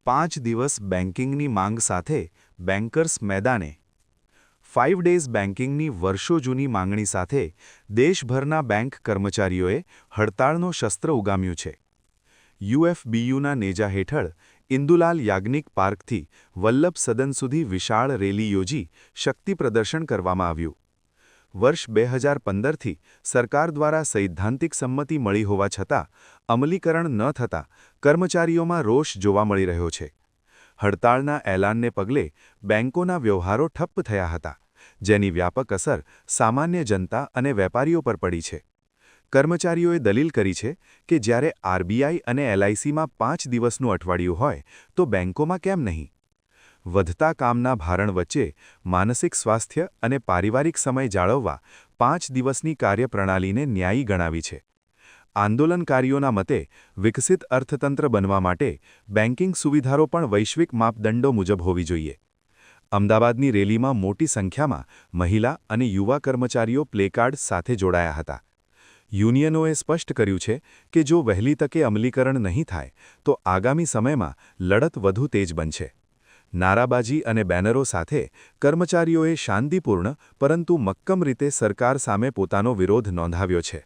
5 દિવસ બેન્કિંગની માંગ સાથે બેન્કર્સ મેદાને 5 ડેઝ બેન્કિંગની વર્ષો જૂની માંગણી સાથે દેશભરના બેંક કર્મચારીઓએ હડતાળનો શસ્ત્ર ઉગામ્યું છે. યુએફબીયુના નેજા હેઠળ ઇન્દુલાલ યાજ્ઞિક પાર્કથી વલ્લભ સદન સુધી વિશાળ રેલી યોજી શક્તિ પ્રદર્શન કરવામાં આવ્યું. વર્ષ 2015થી સરકાર દ્વારા સૈદ્ધાંતિક સંમતિ મળી હોવા છતાં અમલીકરણ ન થતાં કર્મચારીઓમાં રોષ જોવા મળી રહ્યો છે. હડતાળના એલાનને પગલે બેંકોના વ્યવહારો ઠપ્પ થયા હતા, જેની વ્યાપક અસર સામાન્ય જનતા અને વેપારીઓ પર પડી છે. કર્મચારીઓએ દલીલ કરી છે કે જ્યારે આરબીઆઈ અને એલઆઈસીમાં 5 દિવસનું અઠવાડિયું હોય તો બેંકોમાં કેમ નહીં? વધતા કામના ભારણ વચ્ચે માનસિક સ્વાસ્થ્ય અને પારિવારિક સમય જાળવવા 5 દિવસની કાર્યપ્રણાલીને ન્યાયી ગણાવી છે. આંદોલનકારીઓના મતે વિકસિત અર્થતંત્ર બનવા માટે બેન્કિંગ સુવિધાઓ પણ વૈશ્વિક માપદંડો મુજબ હોવી જોઈએ. અમદાવાદની રેલીમાં મોટી સંખ્યામાં મહિલા અને યુવા કર્મચારીઓ પ્લેકાર્ડ સાથે જોડાયા હતા. યુનિયનોએ સ્પષ્ટ કર્યું છે કે જો વહેલી તકે અમલીકરણ નહીં થાય તો આગામી સમયમાં લડત વધુ તેજ બનશે. નારાબાજી અને બેનરો સાથે કર્મચારીઓએ શાંતિપૂર્ણ પરંતુ મક્કમ રીતે સરકાર સામે પોતાનો વિરોધ નોંધાવ્યો છે.